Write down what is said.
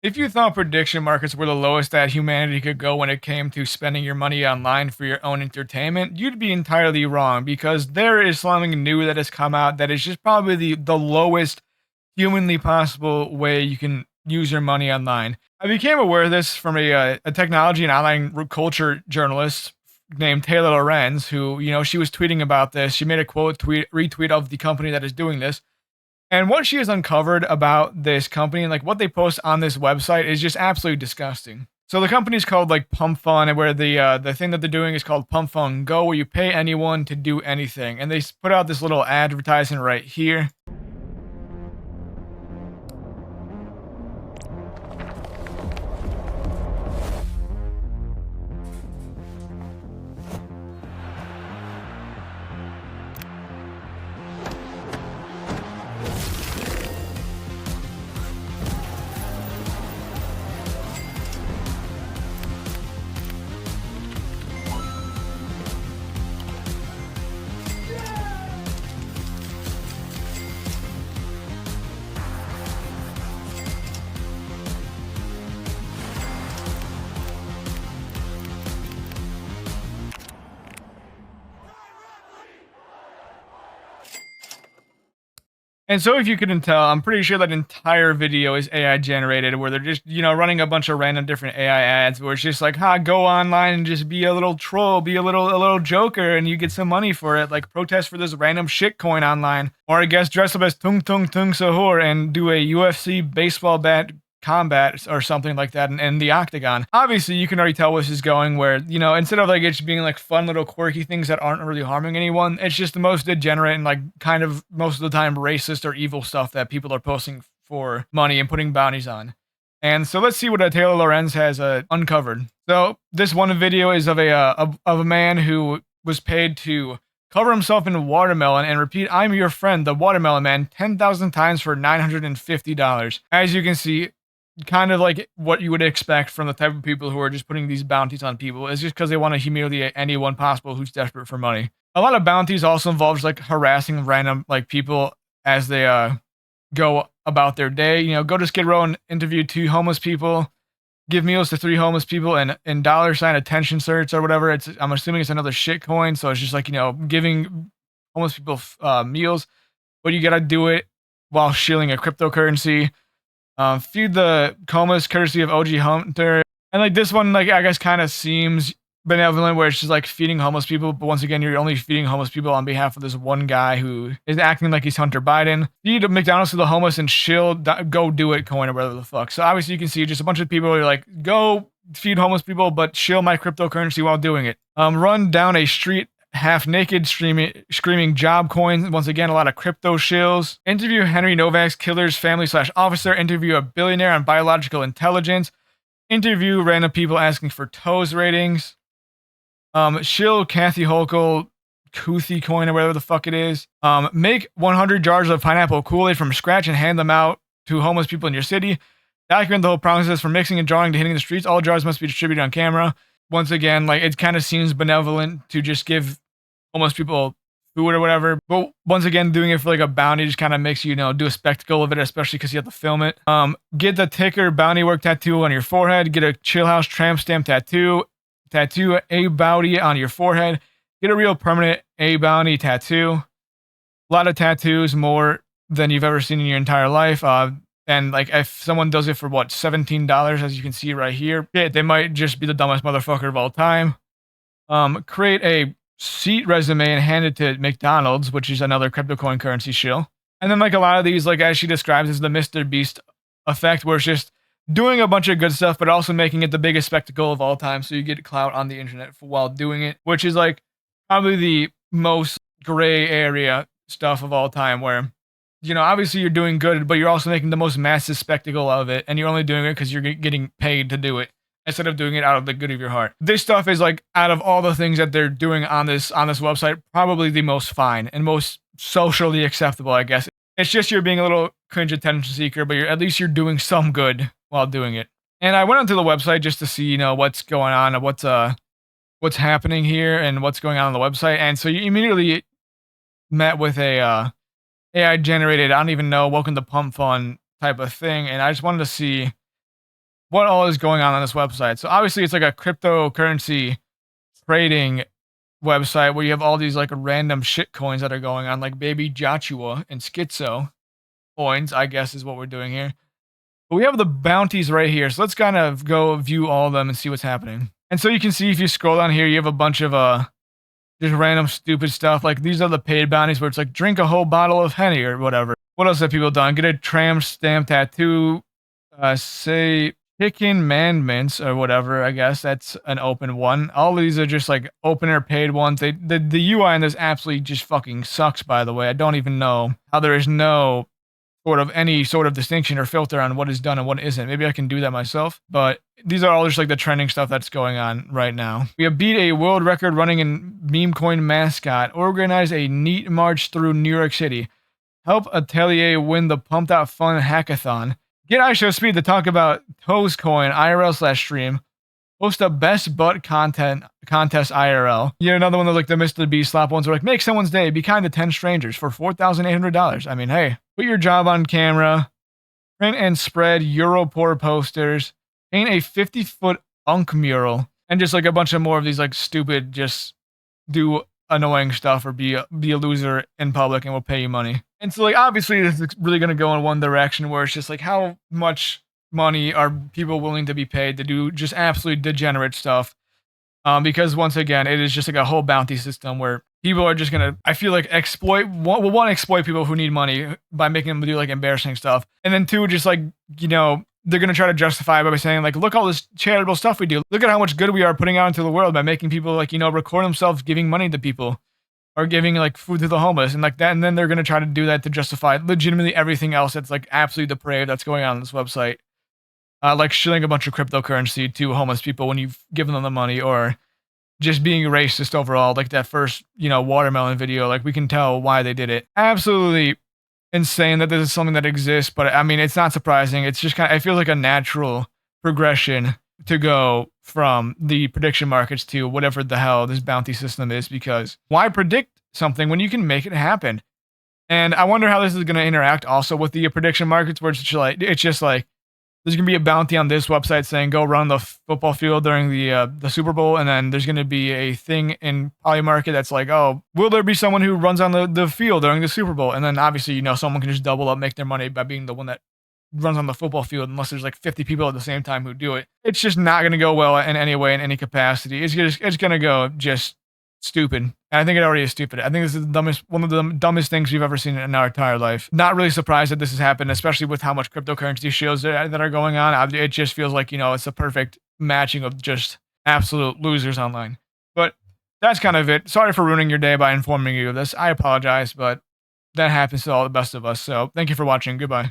If you thought prediction markets were the lowest that humanity could go when it came to spending your money online for your own entertainment, you'd be entirely wrong because there is something new that has come out that is just probably the lowest humanly possible way you can use your money online. I became aware of this from a technology and online culture journalist named Taylor Lorenz, who, she was tweeting about this. She made a retweet of the company that is doing this. And what she has uncovered about this company and like what they post on this website is just absolutely disgusting. So the company is called like Pump Fun, and where the thing that they're doing is called Pump Fun Go, where you pay anyone to do anything. And they put out this little advertisement right here. And so if you couldn't tell, I'm pretty sure that entire video is AI generated where they're just, running a bunch of random different AI ads where it's just like, go online and just be a little troll, be a little joker, and you get some money for it, like protest for this random shit coin online. Or I guess dress up as Tung Tung Tung Sahur and do a UFC baseball bat combat or something like that in the octagon. Obviously, you can already tell where this is going where, instead of like it just being like fun little quirky things that aren't really harming anyone, it's just the most degenerate and like kind of most of the time racist or evil stuff that people are posting for money and putting bounties on. And so let's see what Taylor Lorenz has uncovered. So this one video is of a man who was paid to cover himself in watermelon and repeat "I'm your friend, the watermelon man" 10,000 times for $950. As you can see, kind of like what you would expect from the type of people who are just putting these bounties on people is just because they want to humiliate anyone possible who's desperate for money. A lot of bounties also involves like harassing random like people as they go about their day. Go to Skid Row and interview 2 homeless people, give meals to 3 homeless people, and dollar sign attention certs or whatever. I'm assuming it's another shit coin, so it's just like giving homeless people meals, but you gotta do it while shilling a cryptocurrency. Feed the comas courtesy of OG Hunter. And like this one, like I guess kind of seems benevolent where it's just like feeding homeless people, but once again, you're only feeding homeless people on behalf of this one guy who is acting like he's Hunter Biden. Feed McDonald's to the homeless and shill go do it coin or whatever the fuck. So obviously you can see just a bunch of people are like, go feed homeless people, but shill my cryptocurrency while doing it. Run down a street half naked, screaming job coins. Once again, a lot of crypto shills. Interview Henry Novak's killer's family/officer. Interview a billionaire on biological intelligence. Interview random people asking for toes ratings. Shill Kathy Hochul Kuthi coin or whatever the fuck it is. Make 100 jars of pineapple Kool-Aid from scratch and hand them out to homeless people in your city. Document the whole process from mixing and drawing to hitting the streets. All jars must be distributed on camera. Once again, like it kind of seems benevolent to just give homeless people food or whatever. But once again, doing it for like a bounty just kind of makes you, do a spectacle of it, especially because you have to film it. Get the ticker bounty work tattoo on your forehead. Get a Chill House tramp stamp tattoo. Tattoo a bounty on your forehead. Get a real permanent a bounty tattoo. A lot of tattoos, more than you've ever seen in your entire life. And like if someone does it for what, $17, as you can see right here, they might just be the dumbest motherfucker of all time. Create a seat resume and hand it to McDonald's, which is another cryptocurrency currency shill. And then like a lot of these, like as she describes, is the Mr. Beast effect, where it's just doing a bunch of good stuff, but also making it the biggest spectacle of all time. So you get clout on the internet while doing it, which is like probably the most gray area stuff of all time, where obviously you're doing good, but you're also making the most massive spectacle of it, and you're only doing it because you're getting paid to do it instead of doing it out of the good of your heart. This stuff is like, out of all the things that they're doing on this website, probably the most fine and most socially acceptable, I guess. It's just you're being a little cringe attention seeker, but at least you're doing some good while doing it. And I went onto the website just to see, what's going on, what's happening here, and what's going on the website. And so you immediately met with a AI generated, I don't even know, welcome to Pump Fun type of thing. And I just wanted to see what all is going on this website. So obviously it's like a cryptocurrency trading website where you have all these like random shit coins that are going on, like Baby Joshua and Schizo coins, I guess is what we're doing here. But we have the bounties right here. So let's kind of go view all of them and see what's happening. And so you can see if you scroll down here, you have a bunch of just random stupid stuff. Like these are the paid bounties where it's like drink a whole bottle of Henny or whatever. What else have people done? Get a tram stamp tattoo. Say chicken man mints or whatever. I guess that's an open one. All of these are just like open or paid ones. The UI in this absolutely just fucking sucks. By the way, I don't even know how there is no any sort of distinction or filter on what is done and what isn't. Maybe I can do that myself, but these are all just like the trending stuff that's going on right now. We have beat a world record running in meme coin mascot, organize a neat march through New York City, help Atelier win the Pumped Out Fun hackathon, get iShow Speed to talk about Toes Coin IRL/stream, host a best butt contest IRL. You know, another one of like the Mr. B slap ones are like, make someone's day, be kind to 10 strangers for $4,800. I mean, hey, put your job on camera, print and spread Europore posters, paint a 50-foot unk mural, and just like a bunch of more of these like stupid, just do annoying stuff or be a loser in public and we'll pay you money. And so like, obviously this is really going to go in one direction where it's just like, how much money are people willing to be paid to do just absolutely degenerate stuff? Because once again, it is just like a whole bounty system where people are just gonna, I feel like, exploit people who need money by making them do like embarrassing stuff, and then two, just like, you know, they're gonna try to justify it by saying like, look all this charitable stuff we do, look at how much good we are putting out into the world by making people like, you know, record themselves giving money to people or giving like food to the homeless and like that, and then they're gonna try to do that to justify legitimately everything else that's like absolutely depraved that's going on this website. Like shilling a bunch of cryptocurrency to homeless people when you've given them the money, or just being racist overall, like that first, you know, watermelon video. Like we can tell why they did it. Absolutely insane that this is something that exists, but I mean, it's not surprising. It's just kind of, it feels like a natural progression to go from the prediction markets to whatever the hell this bounty system is, because why predict something when you can make it happen? And I wonder how this is going to interact also with the prediction markets, where it's just like, there's going to be a bounty on this website saying go run the football field during the Super Bowl, and then there's going to be a thing in Polymarket that's like, oh, will there be someone who runs on the field during the Super Bowl? And then obviously, you know, someone can just double up, make their money by being the one that runs on the football field, unless there's like 50 people at the same time who do it. It's just not going to go well in any way, in any capacity. It's going to go just stupid. And I think it already is stupid. I think this is one of the dumbest things we've ever seen in our entire life. Not really surprised that this has happened, especially with how much cryptocurrency shows that are going on. It just feels like, you know, it's a perfect matching of just absolute losers online. But that's kind of it. Sorry for ruining your day by informing you of this. I apologize, but that happens to all the best of us. So thank you for watching. Goodbye.